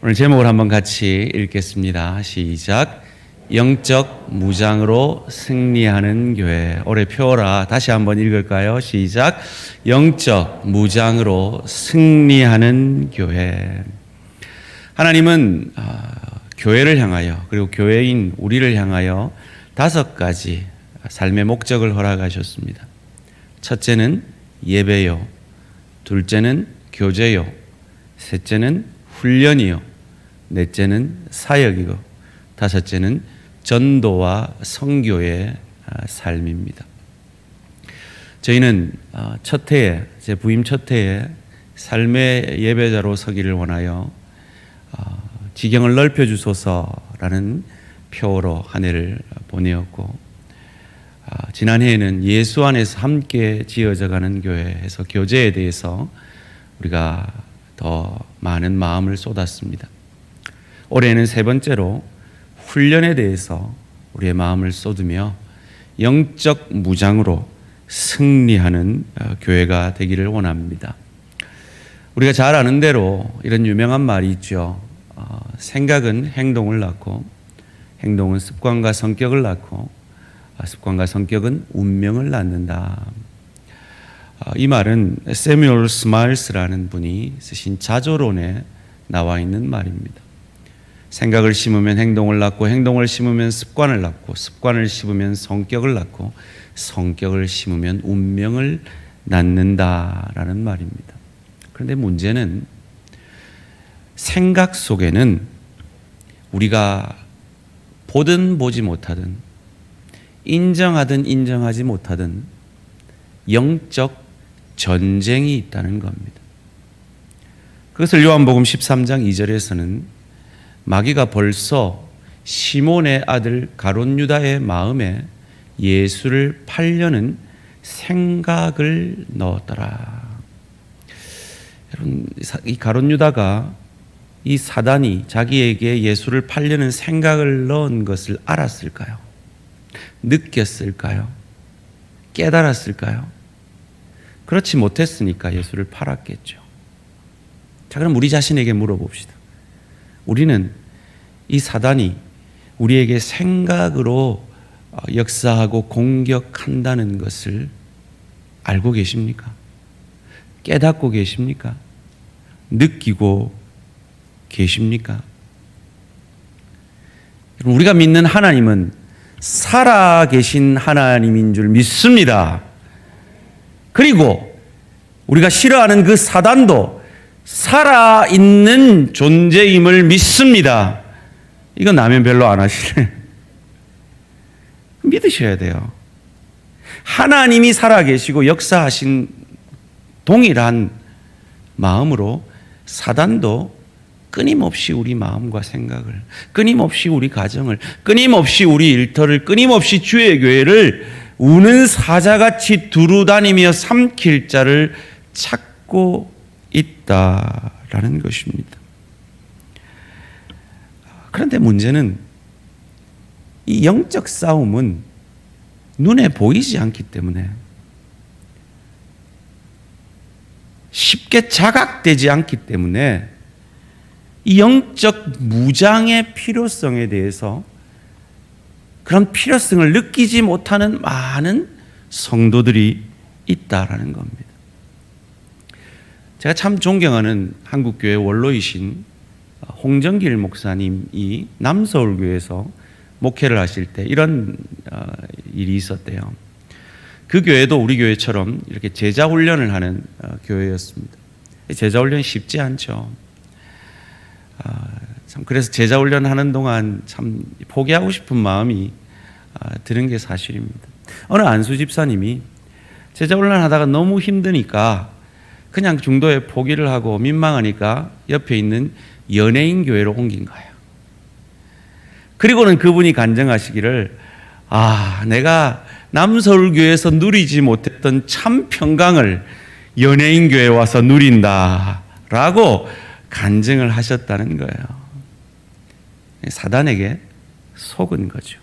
오늘 제목을 한번 같이 읽겠습니다. 시작. 영적 무장으로 승리하는 교회. 올해 표어라 다시 한번 읽을까요? 시작. 영적 무장으로 승리하는 교회. 하나님은 교회를 향하여, 그리고 교회인 우리를 향하여 5가지 삶의 목적을 허락하셨습니다. 첫째는 예배요, 둘째는 교제요, 셋째는 훈련이요, 넷째는 사역이고, 다섯째는 전도와 선교의 삶입니다. 저희는 첫 해에, 제 부임 첫 해에 삶의 예배자로 서기를 원하여 지경을 넓혀주소서라는 표어로 한 해를 보내었고, 지난해에는 예수 안에서 함께 지어져가는 교회에서 교제에 대해서 우리가 더 많은 마음을 쏟았습니다. 올해는 세 번째로 훈련에 대해서 우리의 마음을 쏟으며 영적 무장으로 승리하는 교회가 되기를 원합니다. 우리가 잘 아는 대로 이런 유명한 말이 있죠. 생각은 행동을 낳고, 행동은 습관과 성격을 낳고, 습관과 성격은 운명을 낳는다. 이 말은 세뮤얼 스마일스라는 분이 쓰신 자조론에 나와 있는 말입니다. 생각을 심으면 행동을 낳고, 행동을 심으면 습관을 낳고, 습관을 심으면 성격을 낳고, 성격을 심으면 운명을 낳는다라는 말입니다. 그런데 문제는 생각 속에는 우리가 보든 보지 못하든, 인정하든 인정하지 못하든 영적 전쟁이 있다는 겁니다. 그것을 요한복음 13장 2절에서는 마귀가 벌써 시몬의 아들 가룟 유다의 마음에 예수를 팔려는 생각을 넣었더라. 여러분, 이 가룟 유다가 이 사단이 자기에게 예수를 팔려는 생각을 넣은 것을 알았을까요? 느꼈을까요? 깨달았을까요? 그렇지 못했으니까 예수를 팔았겠죠. 자, 그럼 우리 자신에게 물어봅시다. 우리는 이 사단이 우리에게 생각으로 역사하고 공격한다는 것을 알고 계십니까? 깨닫고 계십니까? 느끼고 계십니까? 우리가 믿는 하나님은 살아계신 하나님인 줄 믿습니다. 그리고 우리가 싫어하는 그 사단도 살아있는 존재임을 믿습니다. 이건 나면 별로 안 하시네. 믿으셔야 돼요. 하나님이 살아계시고 역사하신 동일한 마음으로 사단도 끊임없이 우리 마음과 생각을, 끊임없이 우리 가정을, 끊임없이 우리 일터를, 끊임없이 주의 교회를 우는 사자같이 두루다니며 삼킬 자를 찾고 있다라는 것입니다. 그런데 문제는 이 영적 싸움은 눈에 보이지 않기 때문에, 쉽게 자각되지 않기 때문에 이 영적 무장의 필요성에 대해서, 그런 필요성을 느끼지 못하는 많은 성도들이 있다라는 겁니다. 제가 참 존경하는 한국교회 원로이신 홍정길 목사님이 남서울교회에서 목회를 하실 때 이런 일이 있었대요. 그 교회도 우리 교회처럼 이렇게 제자 훈련을 하는 교회였습니다. 제자 훈련이 쉽지 않죠. 참 그래서 제자 훈련하는 동안 참 포기하고 싶은 마음이 드는 게 사실입니다. 어느 안수 집사님이 제자 훈련하다가 너무 힘드니까 그냥 중도에 포기를 하고 민망하니까 옆에 있는 연예인 교회로 옮긴 거예요. 그리고는 그분이 간증하시기를, 내가 남서울교회에서 누리지 못했던 참 평강을 연예인 교회에 와서 누린다라고 간증을 하셨다는 거예요. 사단에게 속은 거죠.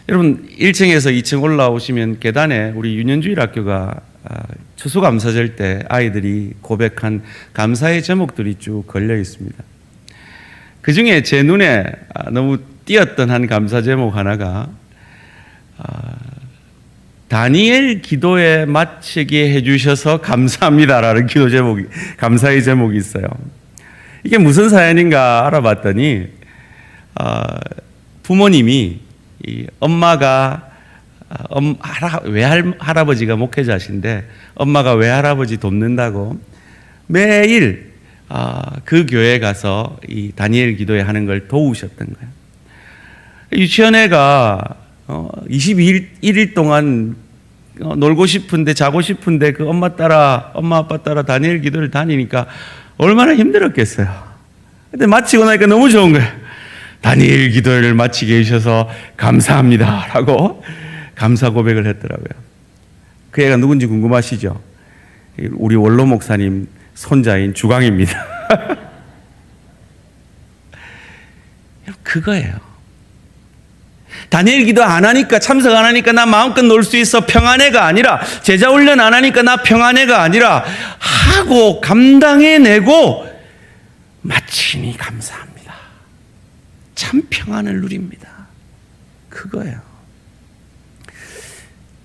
여러분, 1층에서 2층 올라오시면 계단에 우리 윤현주일 학교가 추수감사절 때 아이들이 고백한 감사의 제목들이 쭉 걸려 있습니다. 그 중에 제 눈에 너무 띄었던 한 감사 제목 하나가 다니엘 기도에 마치게 해주셔서 감사합니다라는 기도 제목이, 감사의 제목이 있어요. 이게 무슨 사연인가 알아봤더니 부모님이 엄마가 외할아버지가 목회자신데 엄마가 외할아버지 돕는다고 매일 그 교회에 가서 이 다니엘 기도회 하는 걸 도우셨던 거예요. 유치원애가 21일 동안 놀고 싶은데 자고 싶은데 그 엄마 아빠 따라 다니엘 기도를 다니니까 얼마나 힘들었겠어요. 근데 마치고 나니까 너무 좋은 거예요. 다니엘 기도를 마치게 해주셔서 감사합니다 라고 감사 고백을 했더라고요. 그 애가 누군지 궁금하시죠? 우리 원로 목사님 손자인 주광입니다. 그거예요. 다니엘 기도 안 하니까, 참석 안 하니까 나 마음껏 놀 수 있어 평안해가 아니라, 제자 훈련 안 하니까 나 평안해가 아니라 하고 감당해내고 마치니 감사합니다. 참 평안을 누립니다. 그거예요.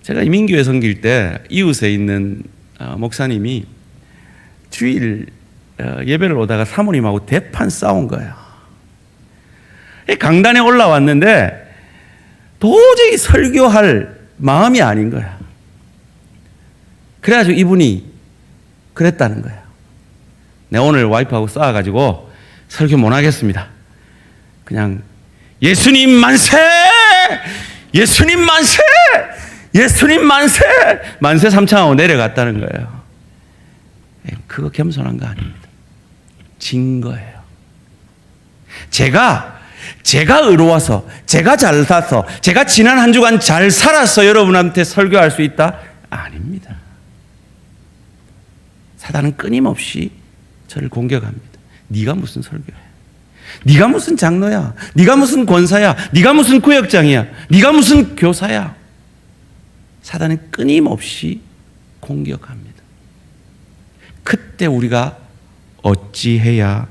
제가 이민교회 섬길 때 이웃에 있는 목사님이 주일 예배를 오다가 사모님하고 대판 싸운 거예요. 강단에 올라왔는데 도저히 설교할 마음이 아닌 거야. 그래가지고 이분이 그랬다는 거야. 내가 오늘 와이프하고 싸워가지고 설교 못 하겠습니다. 그냥 예수님 만세! 예수님 만세! 예수님 만세! 만세 삼창하고 내려갔다는 거예요. 그거 겸손한 거 아닙니다. 진 거예요. 제가 의로워서, 제가 잘 사서, 제가 지난 한 주간 잘 살아서 여러분한테 설교할 수 있다? 아닙니다. 사단은 끊임없이 저를 공격합니다. 네가 무슨 설교해? 네가 무슨 장로야? 네가 무슨 권사야? 네가 무슨 구역장이야? 네가 무슨 교사야? 사단은 끊임없이 공격합니다. 그때 우리가 어찌해야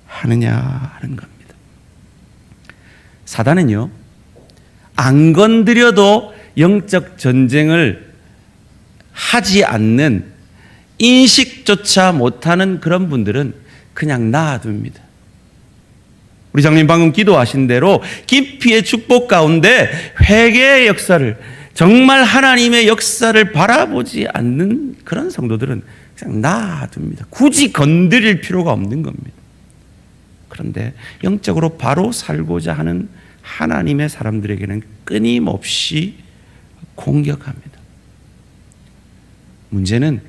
하느냐 하는 겁니다. 사단은요, 안 건드려도 영적 전쟁을 하지 않는, 인식조차 못하는 그런 분들은 그냥 놔둡니다. 우리 장님 방금 기도하신 대로 깊이의 축복 가운데 회개의 역사를, 정말 하나님의 역사를 바라보지 않는 그런 성도들은 그냥 놔둡니다. 굳이 건드릴 필요가 없는 겁니다. 그런데 영적으로 바로 살고자 하는 하나님의 사람들에게는 끊임없이 공격합니다. 문제는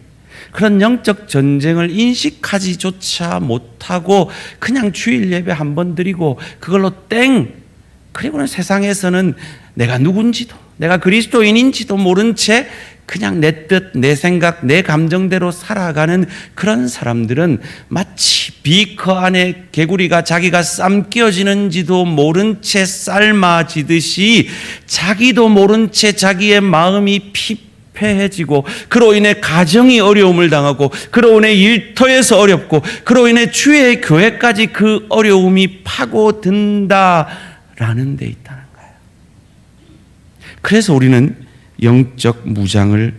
그런 영적 전쟁을 인식하지조차 못하고 그냥 주일 예배 한 번 드리고 그걸로 땡! 그리고는 세상에서는 내가 누군지도, 내가 그리스도인인지도 모른 채 그냥 내 뜻, 내 생각, 내 감정대로 살아가는 그런 사람들은 마치 비커 안에 개구리가 자기가 쌈 끼어지는지도 모른 채 삶아지듯이 자기도 모른 채 자기의 마음이 피폐해지고, 그로 인해 가정이 어려움을 당하고, 그로 인해 일터에서 어렵고, 그로 인해 주의 교회까지 그 어려움이 파고든다라는 데 있다는 거예요. 그래서 우리는 영적 무장을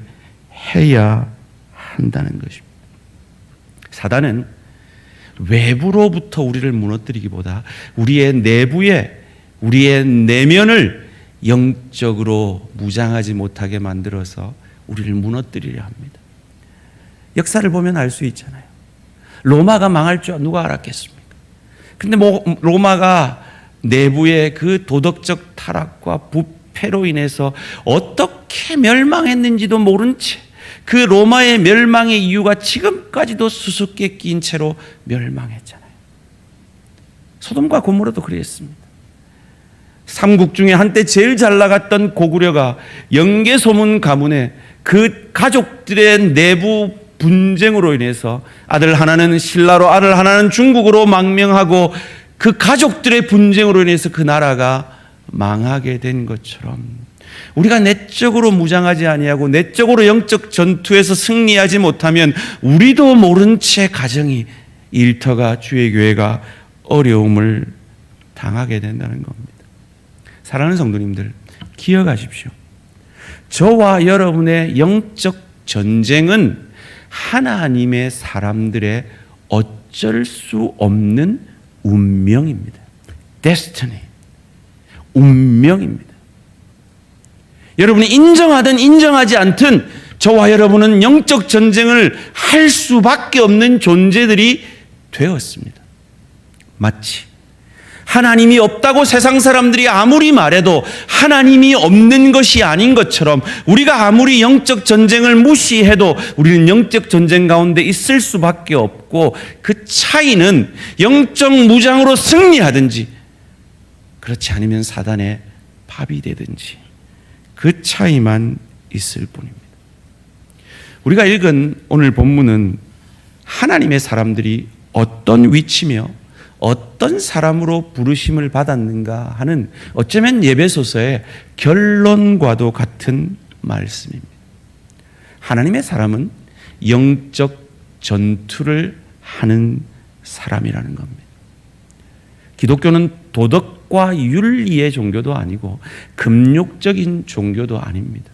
해야 한다는 것입니다. 사단은 외부로부터 우리를 무너뜨리기보다 우리의 내부에, 우리의 내면을 영적으로 무장하지 못하게 만들어서 우리를 무너뜨리려 합니다. 역사를 보면 알 수 있잖아요. 로마가 망할 줄 누가 알았겠습니까? 근데 로마가 내부의 그 도덕적 타락과 부패로 인해서 어떻게 멸망했는지도 모른 채, 그 로마의 멸망의 이유가 지금까지도 수수께끼인 채로 멸망했잖아요. 소돔과 고모라도 그랬습니다. 삼국 중에 한때 제일 잘 나갔던 고구려가 영계소문 가문에 그 가족들의 내부 분쟁으로 인해서 아들 하나는 신라로, 아들 하나는 중국으로 망명하고, 그 가족들의 분쟁으로 인해서 그 나라가 망하게 된 것처럼 우리가 내적으로 무장하지 아니하고 내적으로 영적 전투에서 승리하지 못하면 우리도 모른 채 가정이, 일터가, 주의 교회가 어려움을 당하게 된다는 겁니다. 사랑하는 성도님들, 기억하십시오. 저와 여러분의 영적 전쟁은 하나님의 사람들의 어쩔 수 없는 운명입니다. Destiny. 운명입니다. 여러분이 인정하든 인정하지 않든 저와 여러분은 영적 전쟁을 할 수밖에 없는 존재들이 되었습니다. 마치 하나님이 없다고 세상 사람들이 아무리 말해도 하나님이 없는 것이 아닌 것처럼, 우리가 아무리 영적 전쟁을 무시해도 우리는 영적 전쟁 가운데 있을 수밖에 없고, 그 차이는 영적 무장으로 승리하든지 그렇지 않으면 사단의 밥이 되든지 그 차이만 있을 뿐입니다. 우리가 읽은 오늘 본문은 하나님의 사람들이 어떤 위치며 어떤 사람으로 부르심을 받았는가 하는, 어쩌면 예배소서의 결론과도 같은 말씀입니다. 하나님의 사람은 영적 전투를 하는 사람이라는 겁니다. 기독교는 도덕과 윤리의 종교도 아니고 금욕적인 종교도 아닙니다.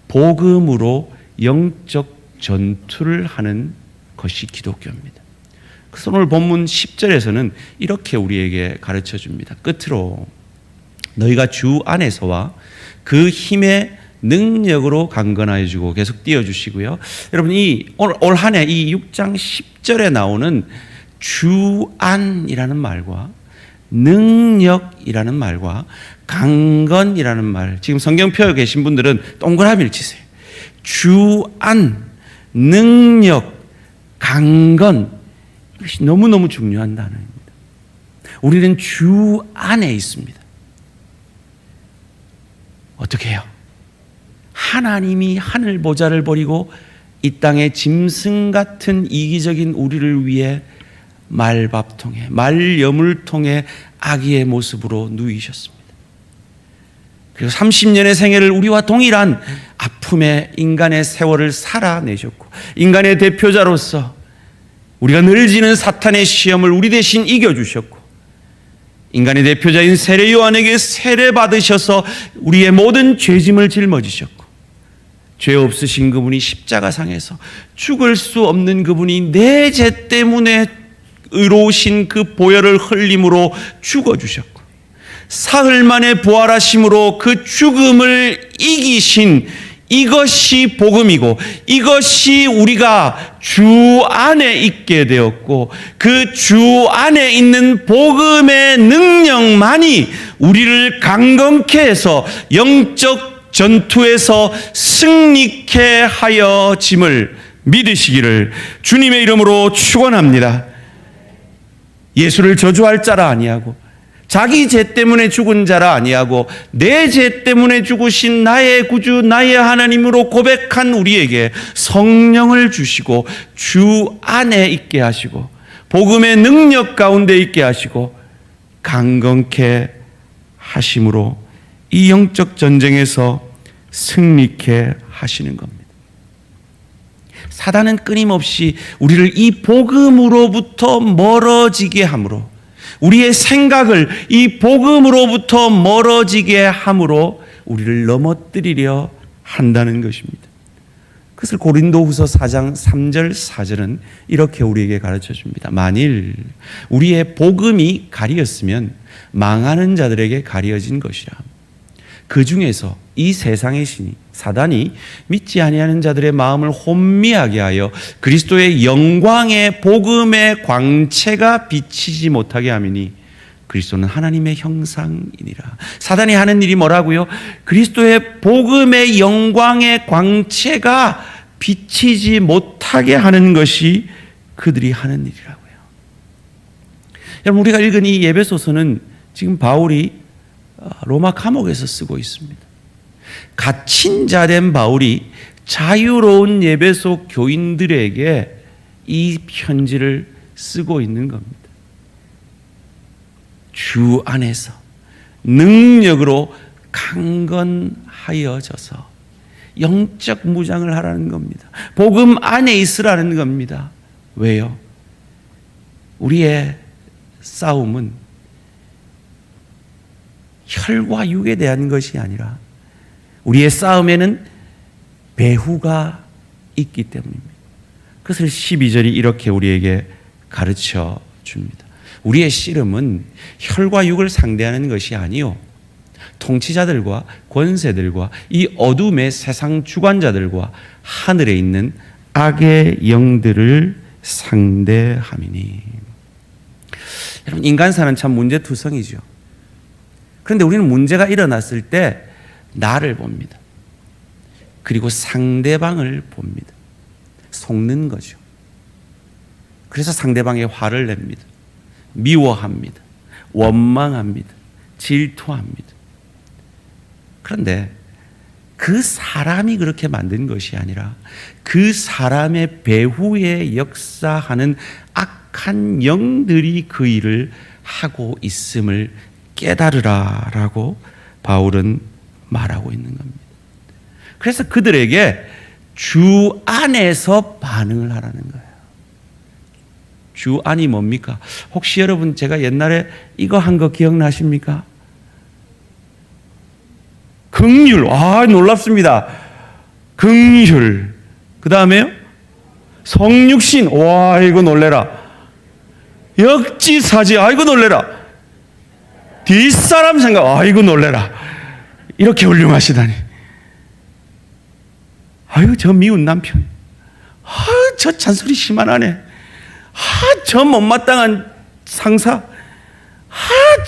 복음으로 영적 전투를 하는 것이 기독교입니다. 그래서 오늘 본문 10절에서는 이렇게 우리에게 가르쳐 줍니다. 끝으로 너희가 주 안에서와 그 힘의 능력으로 강건하여 주고, 계속 띄워주시고요. 여러분, 이 올 한 해 이 6장 10절에 나오는 주 안이라는 말과 능력이라는 말과 강건이라는 말, 지금 성경 펴고 계신 분들은 동그라미를 치세요. 주 안, 능력, 강건, 이것이 너무너무 중요한 단어입니다. 우리는 주 안에 있습니다. 어떻게 해요? 하나님이 하늘 보좌를 버리고 이 땅에 짐승 같은 이기적인 우리를 위해 말밥통에, 말여물통에 아기의 모습으로 누이셨습니다. 그리고 30년의 생애를 우리와 동일한 아픔의 인간의 세월을 살아내셨고, 인간의 대표자로서 우리가 늘 지는 사탄의 시험을 우리 대신 이겨주셨고, 인간의 대표자인 세례 요한에게 세례 받으셔서 우리의 모든 죄짐을 짊어지셨고, 죄 없으신 그분이 십자가상에서 죽을 수 없는 그분이 내 죄 때문에 의로우신 그 보혈을 흘림으로 죽어주셨고, 사흘 만에 부활하심으로 그 죽음을 이기신, 이것이 복음이고 이것이 우리가 주 안에 있게 되었고, 그 주 안에 있는 복음의 능력만이 우리를 강건케 해서 영적 전투에서 승리케 하여 짐을 믿으시기를 주님의 이름으로 축원합니다. 예수를 저주할 자라 아니하고, 자기 죄 때문에 죽은 자라 아니하고, 내 죄 때문에 죽으신 나의 구주, 나의 하나님으로 고백한 우리에게 성령을 주시고 주 안에 있게 하시고 복음의 능력 가운데 있게 하시고 강건케 하심으로 이 영적 전쟁에서 승리케 하시는 겁니다. 사단은 끊임없이 우리를 이 복음으로부터 멀어지게 함으로, 우리의 생각을 이 복음으로부터 멀어지게 함으로 우리를 넘어뜨리려 한다는 것입니다. 그것을 고린도후서 4장 3절 4절은 이렇게 우리에게 가르쳐 줍니다. 만일 우리의 복음이 가리었으면 망하는 자들에게 가려진 것이라. 그 중에서 이 세상의 신이, 사단이 믿지 아니하는 자들의 마음을 혼미하게 하여 그리스도의 영광의 복음의 광채가 비치지 못하게 함이니 그리스도는 하나님의 형상이니라. 사단이 하는 일이 뭐라고요? 그리스도의 복음의 영광의 광채가 비치지 못하게 하는 것이 그들이 하는 일이라고요. 여러분, 우리가 읽은 이 에베소서는 지금 바울이 로마 감옥에서 쓰고 있습니다. 갇힌 자 된 바울이 자유로운 에베소 교인들에게 이 편지를 쓰고 있는 겁니다. 주 안에서 능력으로 강건하여져서 영적 무장을 하라는 겁니다. 복음 안에 있으라는 겁니다. 왜요? 우리의 싸움은 혈과 육에 대한 것이 아니라 우리의 싸움에는 배후가 있기 때문입니다. 그것을 12절이 이렇게 우리에게 가르쳐 줍니다. 우리의 씨름은 혈과 육을 상대하는 것이 아니요 통치자들과 권세들과 이 어둠의 세상 주관자들과 하늘에 있는 악의 영들을 상대함이니. 여러분, 인간사는 참 문제투성이죠. 그런데 우리는 문제가 일어났을 때 나를 봅니다. 그리고 상대방을 봅니다. 속는 거죠. 그래서 상대방의 화를 냅니다. 미워합니다. 원망합니다. 질투합니다. 그런데 그 사람이 그렇게 만든 것이 아니라 그 사람의 배후에 역사하는 악한 영들이 그 일을 하고 있음을 깨달으라라고 바울은 말하고 있는 겁니다. 그래서 그들에게 주 안에서 반응을 하라는 거예요. 주 안이 뭡니까? 혹시 여러분 제가 옛날에 이거 한 거 기억나십니까? 긍휼. 놀랍습니다. 긍휼. 그 다음에요? 성육신. 이거 놀래라. 역지사지. 이거 놀래라. 뒷사람 생각. 이거 놀래라. 이렇게 훌륭하시다니. 저 미운 남편. 저 잔소리 심한 아내. 저 못마땅한 상사.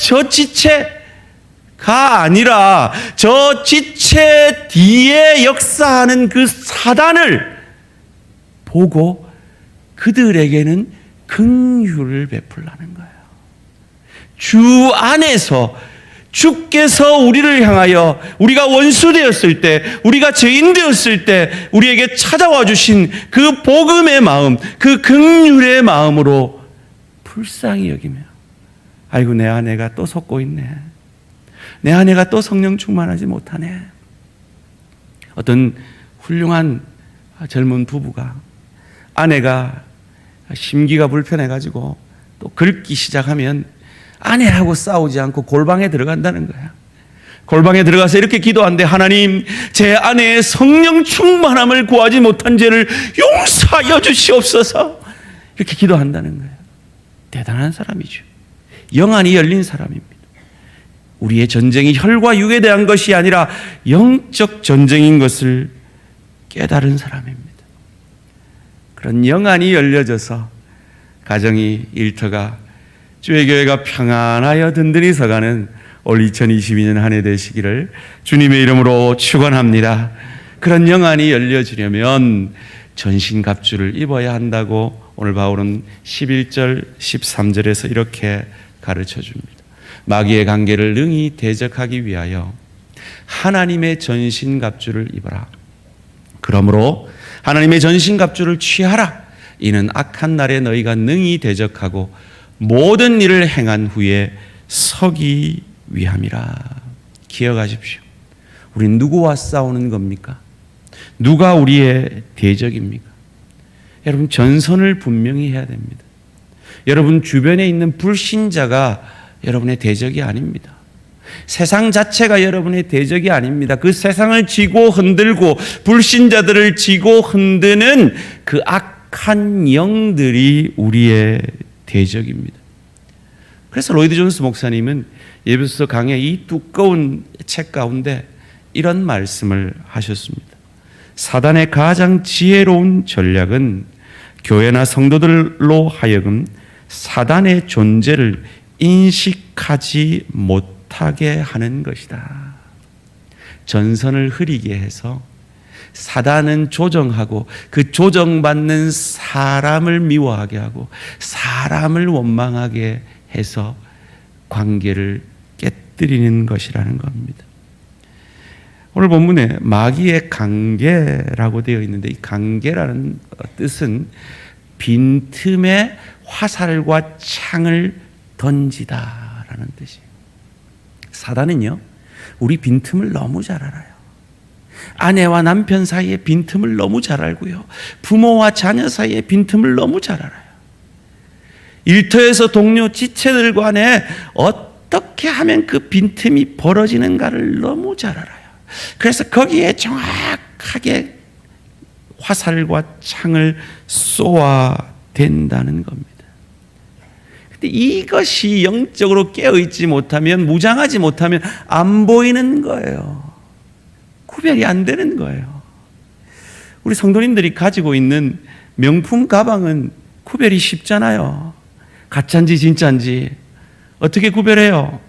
저 지체가 아니라 저 지체 뒤에 역사하는 그 사단을 보고 그들에게는 긍휼을 베풀라는 거예요. 주 안에서 주께서 우리를 향하여 우리가 원수되었을 때, 우리가 죄인되었을 때 우리에게 찾아와 주신 그 복음의 마음, 그 긍휼의 마음으로 불쌍히 여기며, 아이고 내 아내가 또 속고 있네. 내 아내가 또 성령 충만하지 못하네. 어떤 훌륭한 젊은 부부가 아내가 심기가 불편해가지고 또 긁기 시작하면 아내하고 싸우지 않고 골방에 들어간다는 거야. 골방에 들어가서 이렇게 기도한대. 하나님, 제 아내의 성령 충만함을 구하지 못한 죄를 용서하여 주시옵소서. 이렇게 기도한다는 거야. 대단한 사람이죠. 영안이 열린 사람입니다. 우리의 전쟁이 혈과 육에 대한 것이 아니라 영적 전쟁인 것을 깨달은 사람입니다. 그런 영안이 열려져서 가정이, 일터가, 주의 교회가 평안하여 든든히 서가는 올 2022년 한 해 되시기를 주님의 이름으로 축원합니다. 그런 영안이 열려지려면 전신갑주를 입어야 한다고 오늘 바울은 11절, 13절에서 이렇게 가르쳐 줍니다. 마귀의 관계를 능히 대적하기 위하여 하나님의 전신갑주를 입어라. 그러므로 하나님의 전신갑주를 취하라. 이는 악한 날에 너희가 능히 대적하고 모든 일을 행한 후에 서기 위함이라. 기억하십시오. 우린 누구와 싸우는 겁니까? 누가 우리의 대적입니까? 여러분, 전선을 분명히 해야 됩니다. 여러분 주변에 있는 불신자가 여러분의 대적이 아닙니다. 세상 자체가 여러분의 대적이 아닙니다. 그 세상을 쥐고 흔들고 불신자들을 쥐고 흔드는 그 악한 영들이 우리의 대적입니다. 그래서 로이드 존스 목사님은 예배서 강의 이 두꺼운 책 가운데 이런 말씀을 하셨습니다. 사단의 가장 지혜로운 전략은 교회나 성도들로 하여금 사단의 존재를 인식하지 못하게 하는 것이다. 전선을 흐리게 해서 사단은 조정하고 그 조정받는 사람을 미워하게 하고 사람을 원망하게 해서 관계를 깨뜨리는 것이라는 겁니다. 오늘 본문에 마귀의 관계라고 되어 있는데 이 관계라는 뜻은 빈틈에 화살과 창을 던지다라는 뜻이에요. 사단은요, 우리 빈틈을 너무 잘 알아요. 아내와 남편 사이의 빈틈을 너무 잘 알고요. 부모와 자녀 사이의 빈틈을 너무 잘 알아요. 일터에서 동료 지체들 간에 어떻게 하면 그 빈틈이 벌어지는가를 너무 잘 알아요. 그래서 거기에 정확하게 화살과 창을 쏘아 댄다는 겁니다. 근데 이것이 영적으로 깨어있지 못하면, 무장하지 못하면 안 보이는 거예요. 구별이 안 되는 거예요. 우리 성도님들이 가지고 있는 명품 가방은 구별이 쉽잖아요. 가짜인지 진짜인지 어떻게 구별해요?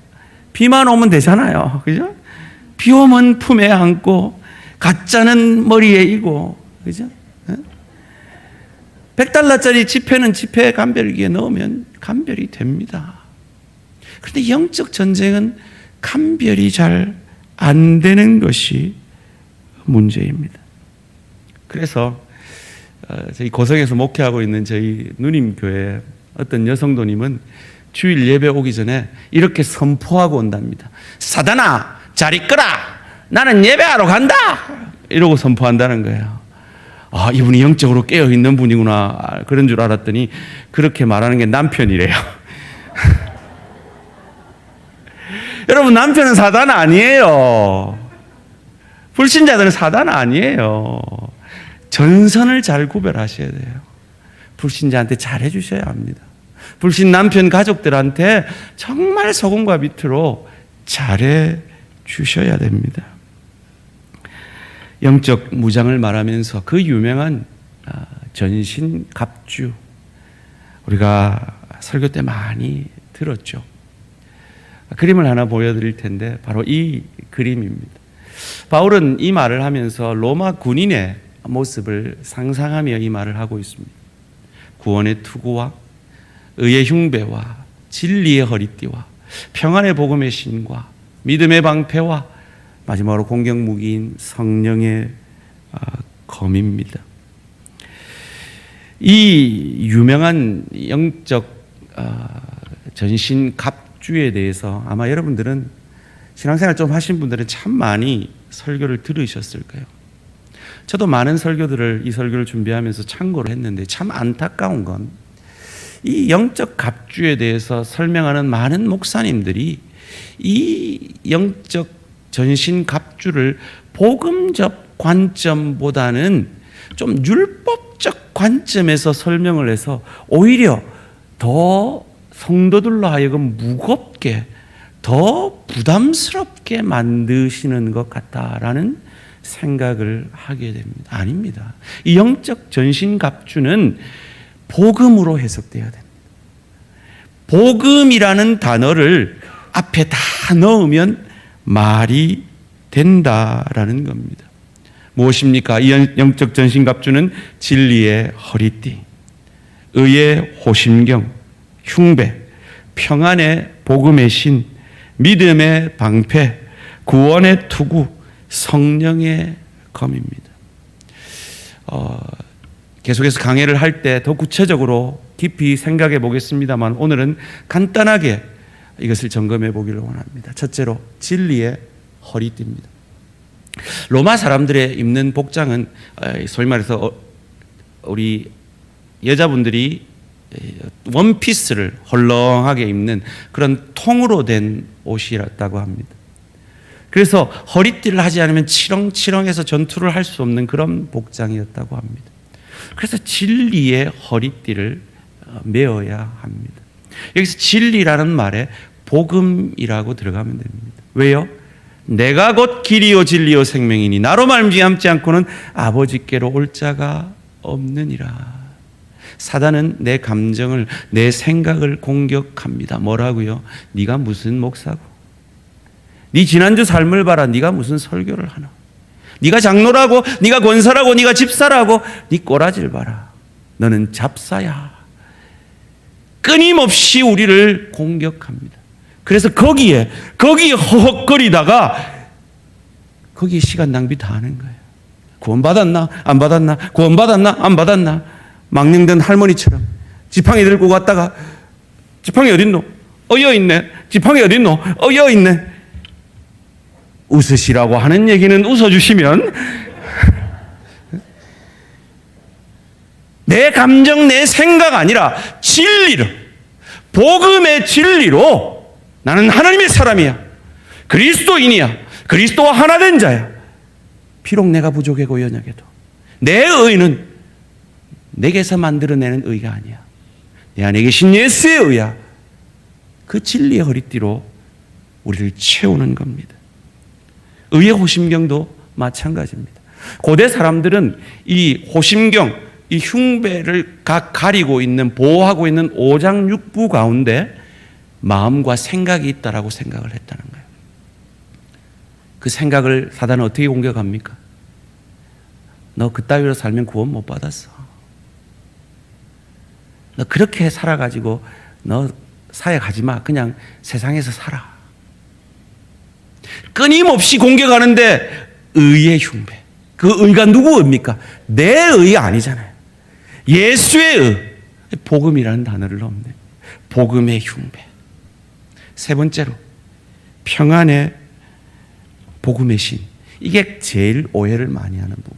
비만 오면 되잖아요. 그죠? 비 오면 품에 안고 가짜는 머리에 이고, 그죠? $100짜리 지폐는 지폐 감별기에 넣으면 감별이 됩니다. 그런데 영적 전쟁은 감별이 잘 안 되는 것이 문제입니다. 그래서 저희 고성에서 목회하고 있는 저희 누님교회 어떤 여성도님은 주일 예배 오기 전에 이렇게 선포하고 온답니다. 사단아, 잘 있거라. 나는 예배하러 간다. 이러고 선포한다는 거예요. 아, 이분이 영적으로 깨어있는 분이구나. 그런 줄 알았더니 그렇게 말하는 게 남편이래요. 여러분, 남편은 사단 아니에요. 불신자들은 사단 아니에요. 전선을 잘 구별하셔야 돼요. 불신자한테 잘해 주셔야 합니다. 불신 남편 가족들한테 정말 소금과 밑으로 잘해 주셔야 됩니다. 영적 무장을 말하면서 그 유명한 전신갑주, 우리가 설교 때 많이 들었죠. 그림을 하나 보여드릴 텐데 바로 이 그림입니다. 바울은 이 말을 하면서 로마 군인의 모습을 상상하며 이 말을 하고 있습니다. 구원의 투구와 의의 흉배와 진리의 허리띠와 평안의 복음의 신과 믿음의 방패와 마지막으로 공격 무기인 성령의 검입니다. 이 유명한 영적 전신 갑주에 대해서 아마 여러분들은 신앙생활 좀 하신 분들은 참 많이 설교를 들으셨을 거예요. 저도 많은 설교들을 이 설교를 준비하면서 참고를 했는데 참 안타까운 건 이 영적 갑주에 대해서 설명하는 많은 목사님들이 이 영적 전신 갑주를 복음적 관점보다는 좀 율법적 관점에서 설명을 해서 오히려 더 성도들로 하여금 무겁게 더 부담스럽게 만드시는 것 같다라는 생각을 하게 됩니다. 아닙니다. 이 영적 전신갑주는 복음으로 해석되어야 됩니다. 복음이라는 단어를 앞에 다 넣으면 말이 된다라는 겁니다. 무엇입니까? 이 영적 전신갑주는 진리의 허리띠, 의의 호심경, 흉배, 평안의 복음의 신, 믿음의 방패, 구원의 투구, 성령의 검입니다. 계속해서 강해를 할 때 더 구체적으로 깊이 생각해 보겠습니다만 오늘은 간단하게 이것을 점검해 보기를 원합니다. 첫째로 진리의 허리띠입니다. 로마 사람들의 입는 복장은 소위 말해서 우리 여자분들이 원피스를 헐렁하게 입는 그런 통으로 된 옷이었다고 합니다. 그래서 허리띠를 하지 않으면 치렁치렁해서 전투를 할 수 없는 그런 복장이었다고 합니다. 그래서 진리의 허리띠를 메어야 합니다. 여기서 진리라는 말에 복음이라고 들어가면 됩니다. 왜요? 내가 곧 길이요 진리요 생명이니 나로 말미암지 않고는 아버지께로 올 자가 없느니라. 사단은 내 감정을, 내 생각을 공격합니다. 뭐라고요? 네가 무슨 목사고? 네 지난주 삶을 봐라. 네가 무슨 설교를 하나? 네가 장로라고, 네가 권사라고, 네가 집사라고, 네 꼬라지를 봐라. 너는 잡사야. 끊임없이 우리를 공격합니다. 그래서 거기에 허헉거리다가 거기에 시간 낭비 다 하는 거예요. 구원받았나? 안 받았나? 구원받았나? 안 받았나? 망령된 할머니처럼 지팡이 들고 갔다가 지팡이 어딨노? 어여 있네. 지팡이 어딨노? 어여 있네. 웃으시라고 하는 얘기는 웃어주시면 내 감정, 내 생각 아니라 진리로, 복음의 진리로 나는 하나님의 사람이야, 그리스도인이야, 그리스도와 하나 된 자야. 비록 내가 부족하고 연약해도 내 의는 내게서 만들어내는 의가 아니야. 내 안에 계신 예수의 의야. 그 진리의 허리띠로 우리를 채우는 겁니다. 의의 호심경도 마찬가지입니다. 고대 사람들은 이 호심경, 이 흉배를 가리고 있는, 보호하고 있는 오장육부 가운데 마음과 생각이 있다라고 생각을 했다는 거예요. 그 생각을 사단은 어떻게 공격합니까? 너 그따위로 살면 구원 못 받았어. 너 그렇게 살아가지고 너 사역하지 마. 그냥 세상에서 살아. 끊임없이 공격하는데 의의 흉배. 그 의가 누구 의입니까? 내 의가 아니잖아요. 예수의 의. 복음이라는 단어를 넣었네. 복음의 흉배. 세 번째로 평안의 복음의 신. 이게 제일 오해를 많이 하는 부분.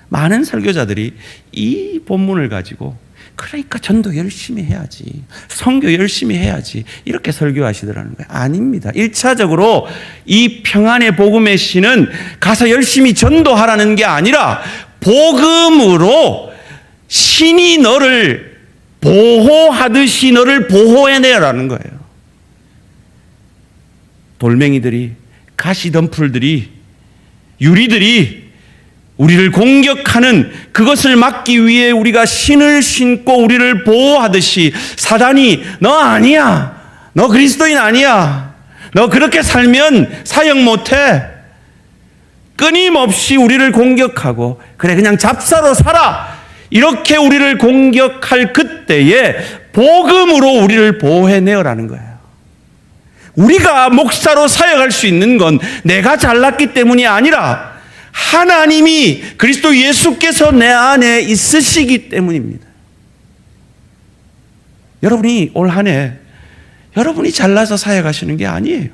많은 설교자들이 이 본문을 가지고 그러니까 전도 열심히 해야지, 선교 열심히 해야지, 이렇게 설교하시더라는 거예요. 아닙니다. 1차적으로 이 평안의 복음의 신은 가서 열심히 전도하라는 게 아니라 복음으로 신이 너를 보호하듯이 너를 보호해내라는 거예요. 돌멩이들이, 가시덤불들이, 유리들이 우리를 공격하는 그것을 막기 위해 우리가 신을 신고 우리를 보호하듯이 사단이 너 아니야, 너 그리스도인 아니야, 너 그렇게 살면 사역 못해, 끊임없이 우리를 공격하고 그래 그냥 잡사로 살아, 이렇게 우리를 공격할 그때에 복음으로 우리를 보호해내라는 거예요. 우리가 목사로 사역할 수 있는 건 내가 잘났기 때문이 아니라 하나님이, 그리스도 예수께서 내 안에 있으시기 때문입니다. 여러분이 올 한 해 여러분이 잘나서 사역하시는 게 아니에요.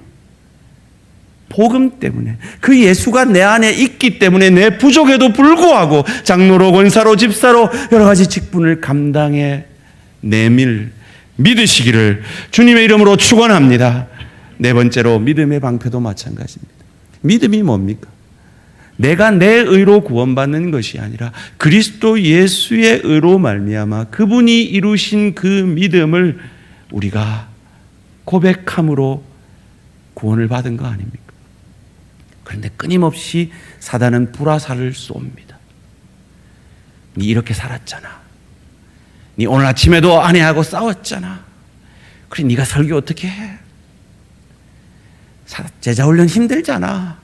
복음 때문에, 그 예수가 내 안에 있기 때문에 내 부족에도 불구하고 장로로, 권사로, 집사로 여러 가지 직분을 감당해 내밀 믿으시기를 주님의 이름으로 축원합니다. 네 번째로 믿음의 방패도 마찬가지입니다. 믿음이 뭡니까? 내가 내 의로 구원받는 것이 아니라 그리스도 예수의 의로 말미암아 그분이 이루신 그 믿음을 우리가 고백함으로 구원을 받은 거 아닙니까? 그런데 끊임없이 사단은 불화살을 쏩니다. 니 이렇게 살았잖아. 니 오늘 아침에도 아내하고 싸웠잖아. 그래 네가 설교 어떻게 해? 제자훈련 힘들잖아.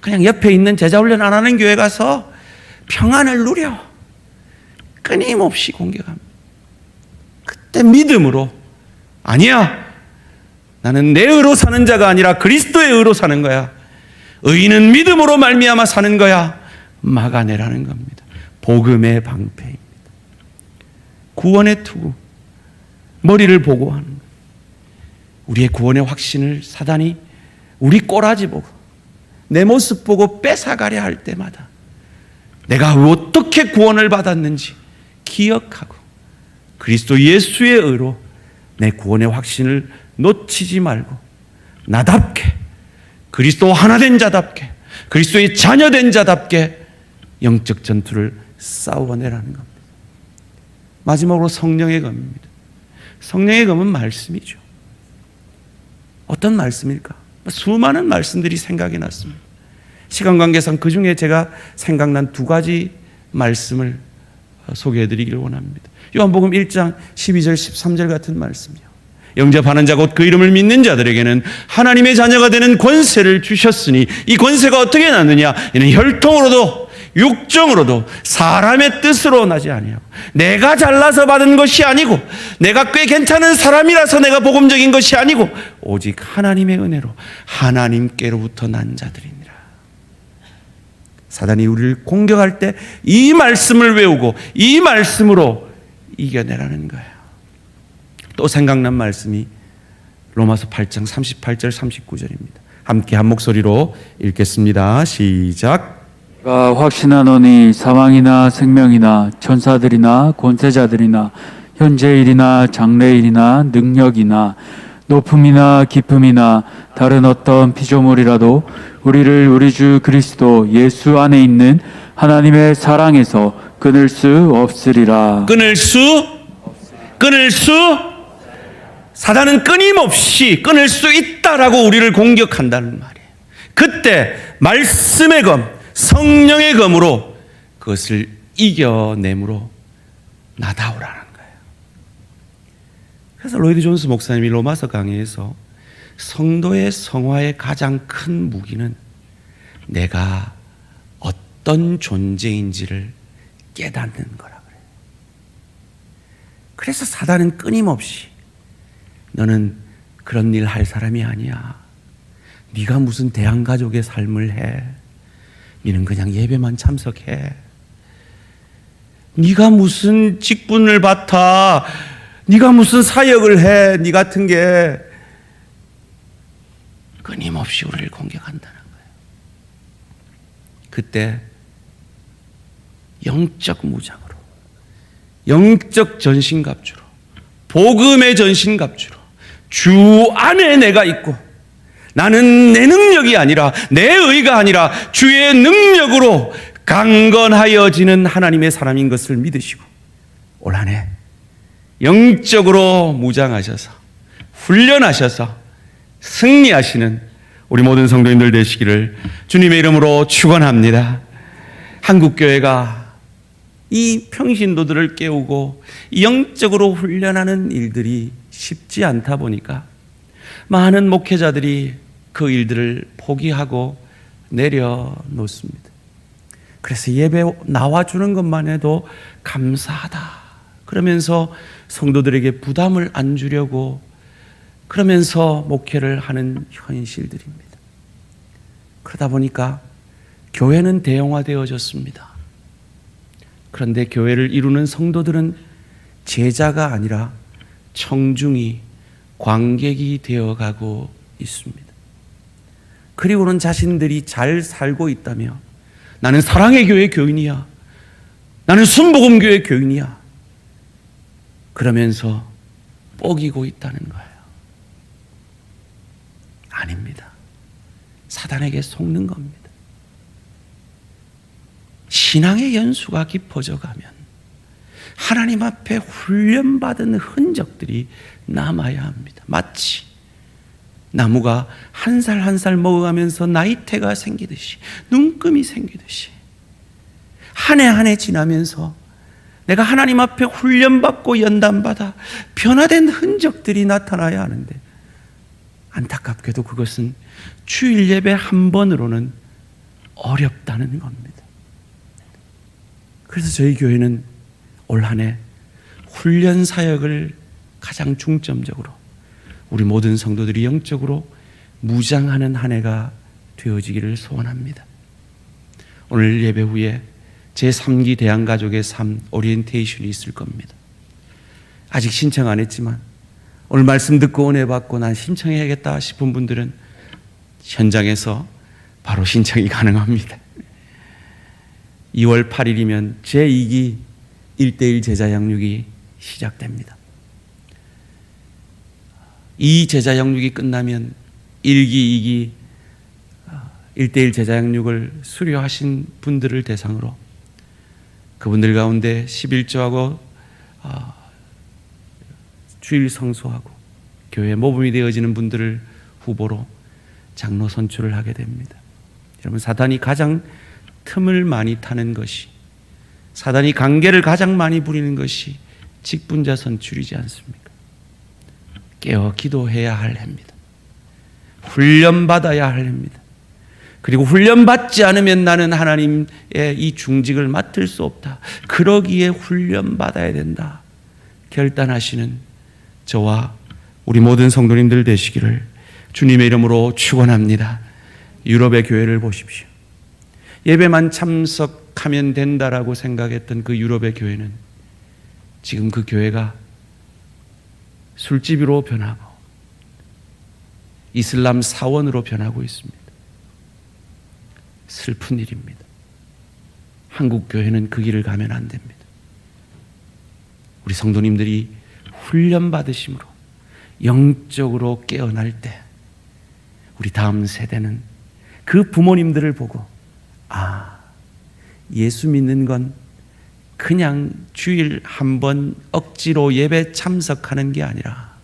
그냥 옆에 있는 제자훈련 안 하는 교회 가서 평안을 누려. 끊임없이 공격합니다. 그때 믿음으로, 아니야, 나는 내 의로 사는 자가 아니라 그리스도의 의로 사는 거야, 의인은 믿음으로 말미암아 사는 거야, 막아내라는 겁니다. 복음의 방패입니다. 구원의 투구, 머리를 보고 하는 거예요. 우리의 구원의 확신을 사단이 우리 꼬라지 보고 내 모습 보고 뺏어가려 할 때마다 내가 어떻게 구원을 받았는지 기억하고 그리스도 예수의 의로 내 구원의 확신을 놓치지 말고 나답게, 그리스도 하나 된 자답게, 그리스도의 자녀된 자답게 영적 전투를 싸워내라는 겁니다. 마지막으로 성령의 검입니다. 성령의 검은 말씀이죠. 어떤 말씀일까? 수많은 말씀들이 생각이 났습니다. 시간 관계상 그 중에 제가 생각난 두 가지 말씀을 소개해드리기를 원합니다. 요한복음 1장 12절 13절 같은 말씀이요. 영접하는 자 곧 그 이름을 믿는 자들에게는 하나님의 자녀가 되는 권세를 주셨으니 이 권세가 어떻게 났느냐? 이는 혈통으로도 육정으로도 사람의 뜻으로 나지 아니하고 내가 잘나서 받은 것이 아니고 내가 꽤 괜찮은 사람이라서 내가 복음적인 것이 아니고 오직 하나님의 은혜로 하나님께로부터 난 자들이니라. 사단이 우리를 공격할 때 이 말씀을 외우고 이 말씀으로 이겨내라는 거예요. 또 생각난 말씀이 로마서 8장 38절 39절입니다. 함께 한 목소리로 읽겠습니다. 시작. 내가 확신하노니 사망이나 생명이나 천사들이나 권세자들이나 현재일이나 장래일이나 능력이나 높음이나 깊음이나 다른 어떤 피조물이라도 우리를 우리 주 그리스도 예수 안에 있는 하나님의 사랑에서 끊을 수 없으리라. 끊을 수 사단은 끊임없이 끊을 수 있다라고 우리를 공격한다는 말이에요. 그때 말씀의 검, 성령의 검으로 그것을 이겨내므로 나다오라는 거예요. 그래서 로이드 존스 목사님이 로마서 강의에서 성도의 성화의 가장 큰 무기는 내가 어떤 존재인지를 깨닫는 거라 그래요. 그래서 사단은 끊임없이 너는 그런 일 할 사람이 아니야. 네가 무슨 대한가족의 삶을 해. 너는 그냥 예배만 참석해. 네가 무슨 직분을 맡아. 네가 무슨 사역을 해. 네 같은 게 끊임없이 우리를 공격한다는 거예요. 그때 영적 무장으로, 영적 전신갑주로, 복음의 전신갑주로 주 안에 내가 있고 나는 내 능력이 아니라 내 의가 아니라 주의 능력으로 강건하여지는 하나님의 사람인 것을 믿으시고 올 한 해 영적으로 무장하셔서 훈련하셔서 승리하시는 우리 모든 성도님들 되시기를 주님의 이름으로 축원합니다. 한국교회가 이 평신도들을 깨우고 영적으로 훈련하는 일들이 쉽지 않다 보니까 많은 목회자들이 그 일들을 포기하고 내려놓습니다. 그래서 예배 나와주는 것만 해도 감사하다 그러면서 성도들에게 부담을 안 주려고 그러면서 목회를 하는 현실들입니다. 그러다 보니까 교회는 대형화되어졌습니다. 그런데 교회를 이루는 성도들은 제자가 아니라 청중이, 관객이 되어가고 있습니다. 그리고는 자신들이 잘 살고 있다며 나는 사랑의 교회 교인이야. 나는 순복음 교회 교인이야. 그러면서 뻐기고 있다는 거예요. 아닙니다. 사단에게 속는 겁니다. 신앙의 연수가 깊어져 가면 하나님 앞에 훈련받은 흔적들이 남아야 합니다. 마치 나무가 한 살 한 살 먹어가면서 나이테가 생기듯이, 눈금이 생기듯이 한 해 한 해 지나면서 내가 하나님 앞에 훈련받고 연단받아 변화된 흔적들이 나타나야 하는데 안타깝게도 그것은 주일 예배 한 번으로는 어렵다는 겁니다. 그래서 저희 교회는 올 한 해 훈련 사역을 가장 중점적으로 우리 모든 성도들이 영적으로 무장하는 한 해가 되어지기를 소원합니다. 오늘 예배 후에 제3기 대한가족의 삶 오리엔테이션이 있을 겁니다. 아직 신청 안 했지만 오늘 말씀 듣고 은혜 받고 난 신청해야겠다 싶은 분들은 현장에서 바로 신청이 가능합니다. 2월 8일이면 제2기 1:1 제자 양육이 시작됩니다. 이 제자 양육이 끝나면 1기, 2기 1:1 제자 양육을 수료하신 분들을 대상으로 그분들 가운데 11조하고 주일 성수하고 교회 모범이 되어지는 분들을 후보로 장로 선출을 하게 됩니다. 여러분, 사단이 가장 틈을 많이 타는 것이, 사단이 관계를 가장 많이 부리는 것이 직분자 선출이지 않습니까? 깨어 기도해야 할 해입니다. 훈련받아야 할 해입니다. 그리고 훈련받지 않으면 나는 하나님의 이 중직을 맡을 수 없다. 그러기에 훈련받아야 된다. 결단하시는 저와 우리 모든 성도님들 되시기를 주님의 이름으로 축원합니다. 유럽의 교회를 보십시오. 예배만 참석하면 된다라고 생각했던 그 유럽의 교회는 지금 그 교회가 술집으로 변하고 이슬람 사원으로 변하고 있습니다. 슬픈 일입니다. 한국 교회는 그 길을 가면 안 됩니다. 우리 성도님들이 훈련 받으심으로 영적으로 깨어날 때 우리 다음 세대는 그 부모님들을 보고 예수 믿는 건 그냥 주일 한 번 억지로 예배 참석하는 게 아니라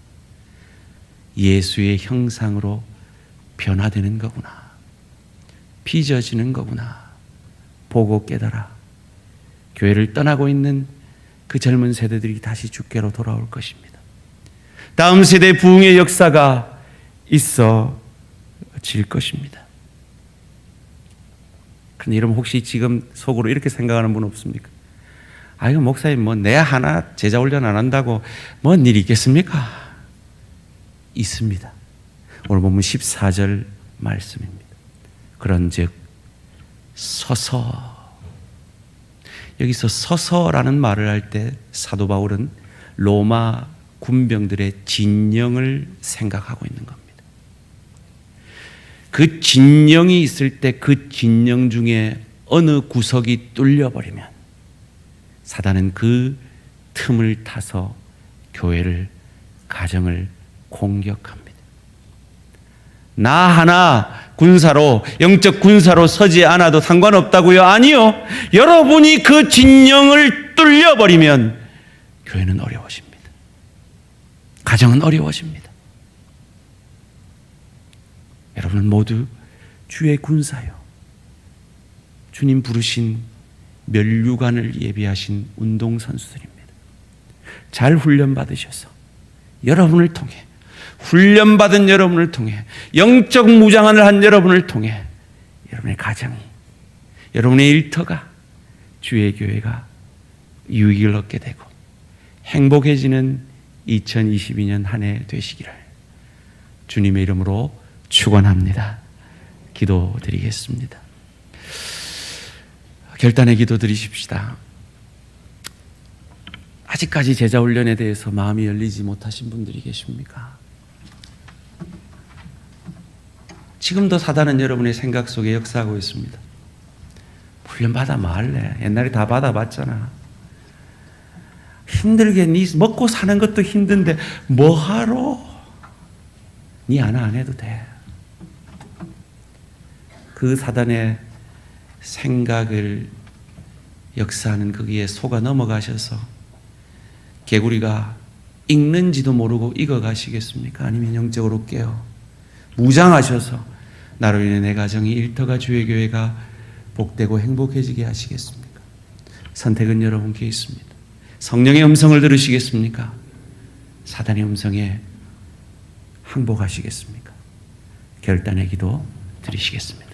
예수의 형상으로 변화되는 거구나, 빚어지는 거구나 보고 깨달아 교회를 떠나고 있는 그 젊은 세대들이 다시 주께로 돌아올 것입니다. 다음 세대 부흥의 역사가 있어질 것입니다. 그런데 여러분, 혹시 지금 속으로 이렇게 생각하는 분 없습니까? 이거 목사님 내 하나 제자 훈련 안 한다고 뭔 일이 있겠습니까? 있습니다. 오늘 본문 14절 말씀입니다. 그런즉 서서, 여기서 서서라는 말을 할 때 사도 바울은 로마 군병들의 진영을 생각하고 있는 겁니다. 그 진영이 있을 때 그 진영 중에 어느 구석이 뚫려버리면 사단은 그 틈을 타서 교회를, 가정을 공격합니다. 나 하나 군사로, 영적 군사로 서지 않아도 상관없다고요? 아니요. 여러분이 그 진영을 뚫려버리면 교회는 어려워집니다. 가정은 어려워집니다. 여러분은 모두 주의 군사요, 주님 부르신 면류관을 예비하신 운동선수들입니다. 잘 훈련받으셔서 여러분을 통해, 훈련받은 여러분을 통해, 영적 무장을 한 여러분을 통해 여러분의 가정이, 여러분의 일터가, 주의 교회가 유익을 얻게 되고 행복해지는 2022년 한 해 되시기를 주님의 이름으로 축원합니다. 기도드리겠습니다. 결단의 기도 드리십시다. 아직까지 제자훈련에 대해서 마음이 열리지 못하신 분들이 계십니까? 지금도 사단은 여러분의 생각 속에 역사하고 있습니다. 훈련받아 뭐 할래? 옛날에 다 받아봤잖아. 힘들게 네 먹고 사는 것도 힘든데 뭐하러? 네 하나 안 해도 돼. 그 사단의 생각을 역사하는 거기에 속아 넘어가셔서 개구리가 익는지도 모르고 익어가시겠습니까? 아니면 영적으로 깨어 무장하셔서 나로 인해 내 가정이, 일터가, 주의 교회가 복되고 행복해지게 하시겠습니까? 선택은 여러분께 있습니다. 성령의 음성을 들으시겠습니까? 사단의 음성에 항복하시겠습니까? 결단의 기도 드리시겠습니다.